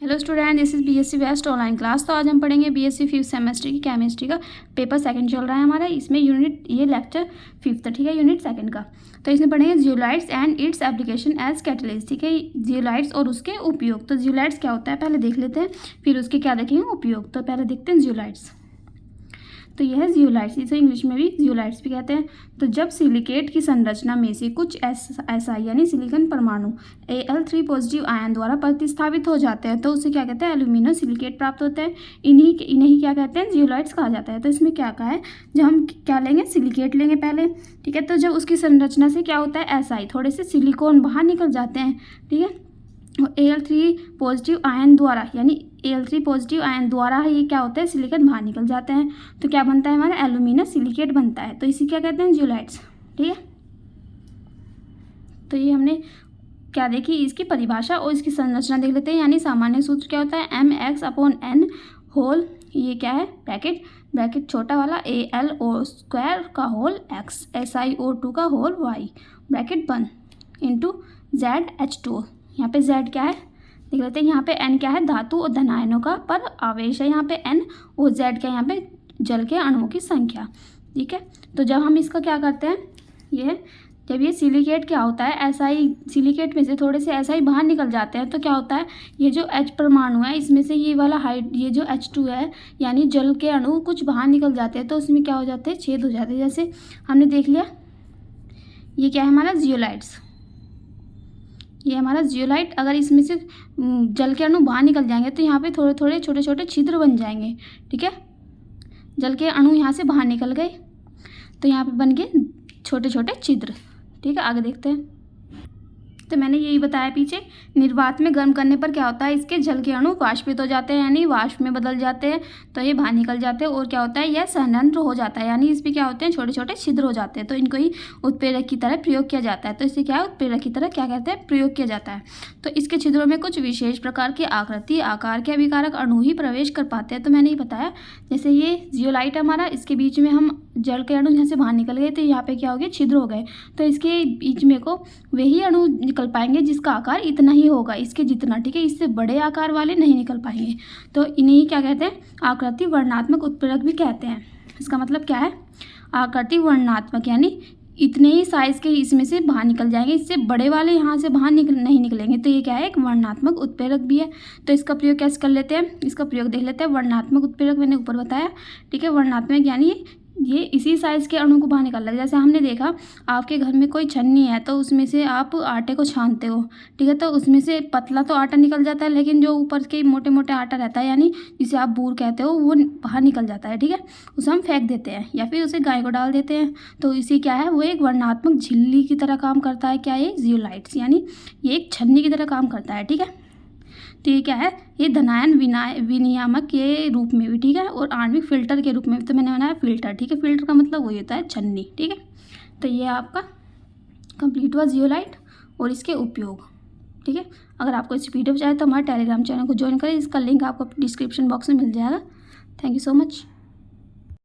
Hello student, this is BSc west online class. तो आज हम पढ़ेंगे बीएससी फिफ्थ सेमेस्टर की केमिस्ट्री का पेपर सेकंड चल रहा है हमारा। इसमें ये लेक्चर फिफ्थ, ठीक है, यूनिट सेकंड का। तो इसमें पढ़ेंगे zeolites and its application as catalyst, ठीक है। जियोलाइट्स और उसके उपयोग। तो जियोलाइट्स क्या होता है पहले देख लेते हैं, फिर उसके क्या देखेंगे उपयोग। तो पहले देखते हैं जियोलाइट्स। तो यह है जियोलाइट्स, इसे इंग्लिश में भी जियोलाइट्स भी कहते हैं। तो जब सिलिकेट की संरचना में से कुछ ऐसा यानी सिलिकॉन परमाणु Al3 पॉजिटिव आयन द्वारा प्रतिस्थापित हो जाते हैं तो उसे क्या कहते हैं, एल्यूमिनो सिलिकेट प्राप्त होते हैं। इन्हीं क्या कहते हैं, जियोलाइट्स कहा जाता है। तो इसमें क्या कहा है, जब हम क्या लेंगे, सिलिकेट लेंगे पहले, ठीक है। तो जब उसकी संरचना से क्या होता है, Si थोड़े से सिलिकॉन बाहर निकल जाते हैं, ठीक है। Al3 पॉजिटिव आयन द्वारा यानी Al3 पॉजिटिव आयन द्वारा ये क्या होता है, सिलिकॉन बाहर निकल जाते हैं। तो क्या बनता है हमारा, एल्यूमिना सिलिकेट बनता है। तो इसी क्या कहते हैं, जियोलाइट्स, ठीक है। तो ये हमने क्या देखी, इसकी परिभाषा और इसकी संरचना देख लेते हैं। यानी सामान्य सूत्र क्या होता है, mx/n होल, ये क्या है, ब्रैकेट छोटा वाला AlO² का होल x SiO2 का होल y ब्रैकेट बंद इंटू ZH2। यहाँ पे Z क्या है देख लेते हैं। यहाँ पे N क्या है, धातु और धनायनों का पर आवेश है यहाँ पे N, और Z क्या है, यहाँ पे जल के अणुओं की संख्या, ठीक है। तो जब हम इसका क्या करते हैं, जब ये सिलिकेट क्या होता है, सिलिकेट में से थोड़े से SI बाहर निकल जाते हैं तो क्या होता है, ये जो H परमाणु है इसमें से ये वाला ये जो H2 है यानी जल के अणु कुछ बाहर निकल जाते हैं तो उसमें क्या हो जाते हैं, छेद हो जाते हैं। जैसे हमने देख लिया, ये क्या है हमारा जियोलाइट्स, ये हमारा जियोलाइट। अगर इसमें से जल के अणु बाहर निकल जाएंगे तो यहाँ पे थोड़े थोड़े छोटे छोटे छिद्र बन जाएंगे, ठीक है। जल के अणु यहाँ से बाहर निकल गए तो यहाँ पे बन गए छोटे छोटे छिद्र, ठीक है। आगे देखते हैं। तो मैंने यही बताया पीछे, निर्वात में गर्म करने पर क्या होता है, इसके जल के अणु वाष्पित हो जाते हैं यानी वाष्प में बदल जाते हैं, तो ये बाहर निकल जाते हैं। और क्या होता है, यह संयंत्र हो जाता है यानी इसमें क्या होते हैं, छोटे छोटे छिद्र हो जाते हैं। तो इनको ही उत्प्रेरक की तरह प्रयोग किया जाता है। तो इसे क्या है, उत्प्रेरक की तरह क्या कहते हैं, प्रयोग किया जाता है। तो इसके छिद्रों में कुछ विशेष प्रकार की आकृति आकार के अभिकारक अणु ही प्रवेश कर पाते हैं। तो मैंने ही बताया, जैसे ये जियोलाइट हमारा, इसके बीच में हम जल के अणु यहाँ से बाहर निकल गए तो यहाँ पे क्या हो गया, छिद्र हो गए। तो इसके बीच में को वही अणु निकल पाएंगे जिसका आकार इतना ही होगा, इसके जितना, ठीक है। इससे बड़े आकार वाले नहीं निकल पाएंगे। तो इन्हें क्या कहते हैं, आकृति वर्णनात्मक उत्प्रेरक भी कहते हैं। इसका मतलब क्या है, आकृति वर्णनात्मक यानी इतने ही साइज के इसमें से बाहर निकल जाएंगे, इससे बड़े वाले यहाँ से बाहर नहीं निकलेंगे। तो ये क्या है, एक वर्णनात्मक उत्प्रेरक भी है। तो इसका प्रयोग कैसे कर लेते हैं, इसका प्रयोग देख लेते हैं। वर्णनात्मक उत्प्रेरक मैंने ऊपर बताया, ठीक है। वर्णनात्मक यानी ये इसी साइज़ के अणु को बाहर निकाल लगे। जैसे हमने देखा, आपके घर में कोई छन्नी है तो उसमें से आप आटे को छानते हो, ठीक है। तो उसमें से पतला तो आटा निकल जाता है, लेकिन जो ऊपर के मोटे मोटे आटा रहता है यानी जिसे आप बूर कहते हो, वो बाहर निकल जाता है, ठीक है। उसे हम फेंक देते हैं या फिर उसे गाय को डाल देते हैं। तो इसी क्या है, वो एक वर्णनात्मक झिल्ली की तरह काम करता है। क्या ये, जियोलाइट्स, यानी ये एक छन्नी की तरह काम करता है, ठीक है। तो ये क्या है, ये धनायन विनियामक के रूप में भी, ठीक है, और आणविक फिल्टर के रूप में भी। तो मैंने बनाया फिल्टर, ठीक है। फिल्टर का मतलब वही होता है छन्नी, ठीक है। तो ये आपका कंप्लीट हुआ जियोलाइट और इसके उपयोग, ठीक है। अगर आपको इस PDF चाहिए तो हमारे टेलीग्राम चैनल को ज्वाइन करें, इसका लिंक आपको डिस्क्रिप्शन बॉक्स में मिल जाएगा। Thank you so much.